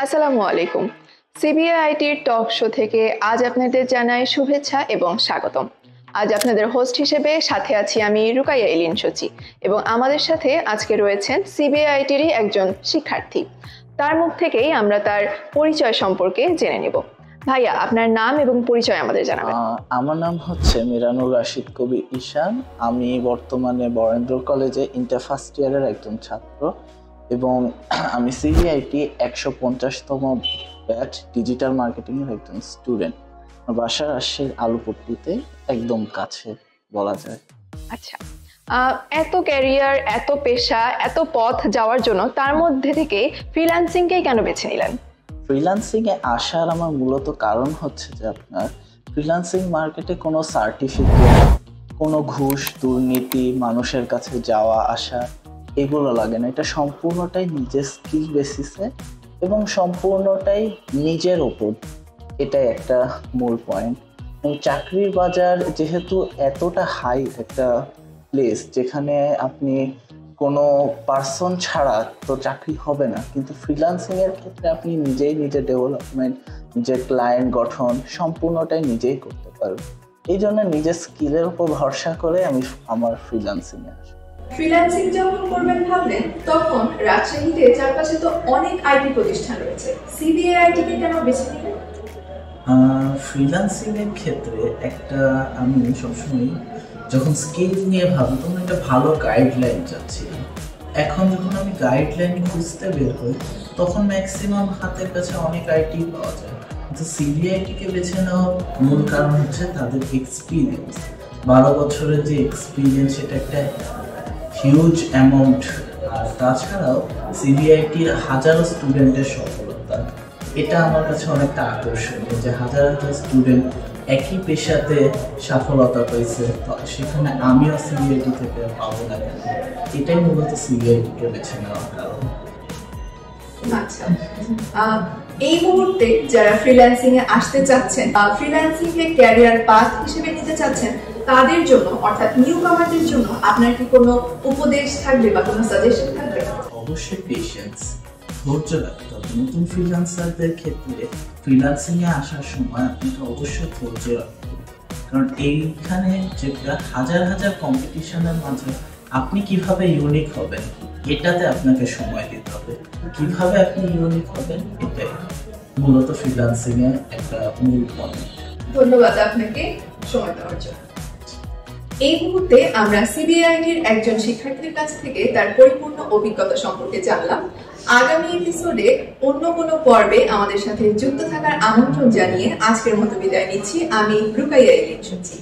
আসসালামু আলাইকুম। সিবিএআইটির talk show থেকে আজ আপনাদের জানাই শুভেচ্ছা এবং স্বাগতম। আজ আপনাদের হোস্ট হিসেবে সাথে আছি আমি রুকাইয়া ইলিন সচি এবং আমাদের সাথে আজকে রয়েছেন সিবিএআইটিরই একজন শিক্ষার্থী। তার মুখ থেকেই আমরা তার পরিচয় সম্পর্কে জেনে নেব। ভাইয়া, আপনার নাম এবং পরিচয় আমাদের জানাবেন। আমার নাম হচ্ছে মিরানুর রাশিদ কবি ঈশান। আমি বর্তমানে বরেন্দ্র কলেজে ইন্টার ফার্স্ট ইয়ারের একজন ছাত্র এবং আমি সিবিআইটি 150তম ব্যাচ ডিজিটাল মার্কেটিং এর একজন স্টুডেন্ট। বাসা রাজশাহীর আলুপট্টিতে, একদম কাছে বলা যায়। আচ্ছা, এত ক্যারিয়ার, এত পেশা, এত পথ যাওয়ার জন্য তার মধ্যে থেকে ফ্রিল্যান্সিংকেই কেন বেছে নিলেন? ফ্রিল্যান্সিং এ আসার আমার মূলত কারণ হচ্ছে যে আপনার ফ্রিল্যান্সিং মার্কেটে কোনো সার্টিফিকেট, কোনো ঘুষ, দুর্নীতি, মানুষের কাছে যাওয়া আসা এগুলো লাগে না। এটা সম্পূর্ণটাই নিজের স্কিল বেসিসে এবং সম্পূর্ণটাই নিজের ওপর। এটাই একটা মূল পয়েন্ট। এবং চাকরির বাজার যেহেতু এতটা হাই একটা প্লেস, যেখানে আপনি কোনো পার্সন ছাড়া তো চাকরি হবে না, কিন্তু ফ্রিল্যান্সিং এর ক্ষেত্রে আপনি নিজেই নিজের ডেভেলপমেন্ট, নিজের ক্লায়েন্ট গঠন সম্পূর্ণটাই নিজেই করতে পারবেন। এই জন্য নিজের স্কিলের উপর ভরসা করে আমি আমার ফ্রিল্যান্সিং এ আসি। ফ্রিল্যান্সিং যখন করবেন ভাবলেন, তখন রাজশাহীতে চারপাশে তো অনেক আইটি প্রতিষ্ঠান রয়েছে, সিবিএআইটি কে কেন বেছে নিলেন? ফ্রিল্যান্সিং এর ক্ষেত্রে একটা আমি সবসময় যখন স্কিল নিয়ে ভাবি তখন একটা ভালো গাইডলাইন চাচ্ছিলাম। এখন যখন আমি গাইডলাইন খুঁজতে বের হই তখন ম্যাক্সিমাম হাতের কাছে অনেক আইটি পাওয়া যায়, কিন্তু সিবিআইটিকে বেছে নেওয়ার মূল কারণ হচ্ছে তাদের এক্সপিরিয়েন্স। 12 বছরের যে এক্সপিরিয়েন্স, সেটা একটা হিউজ অ্যামাউন্ট। আর তাছাড়াও সিবিআইটির হাজারো স্টুডেন্টের সফলতা, এটা আমার কাছে অনেকটা আকর্ষণীয় যে হাজার হাজার স্টুডেন্ট একই পেশাতে সফলতা পেয়েছে, সেখানে আমিও সিবিআইটি থেকে পাবো না কেন? এটাই মূলত সিবিআইটিকে বেছে নেওয়ার কারণ। আচ্ছা, এই মুহূর্তে যারা ফ্রিল্যান্সিং এ আসতে চাচ্ছেন, ফ্রিল্যান্সিং এ ক্যারিয়ার পাথ হিসেবে নিতে চাচ্ছেন, তাদের জন্য অর্থাৎ নিউ কামারদের জন্য আপনার কি কোনো উপদেশ থাকবে বা কোনো সাজেশন থাকবে? অবশ্যই পেশেন্স, ধৈর্য রাখতে হবে। নতুন ফ্রিল্যান্সারদের ক্ষেত্রে ফ্রিল্যান্সিং এ আসার সময় আপনাকে অবশ্যই ধৈর্য রাখতে হবে, কারণ এইখানে যেটা হাজার হাজার কম্পিটিশনের মাঝে আপনি কিভাবে ইউনিক হবেন এটাতে আপনাকে সময় দিতে হবে। কিভাবে আপনি ইউনিক হবেন এটাই মূলত ফ্রিল্যান্সিং এর একটা মূল পয়েন্ট। ধন্যবাদ আপনাকে সময় দেওয়ার জন্য। এই মুহূর্তে আমরা সিবিআইটির একজন শিক্ষার্থীর কাছ থেকে তার পরিপূর্ণ অভিজ্ঞতা সম্পর্কে জানলাম। আগামী এপিসোডে অন্য কোনো পর্বে আমাদের সাথে যুক্ত থাকার আমন্ত্রণ জানিয়ে আজকের মতো বিদায় নিচ্ছি। আমি রুকাইয়া ইলিন সচি।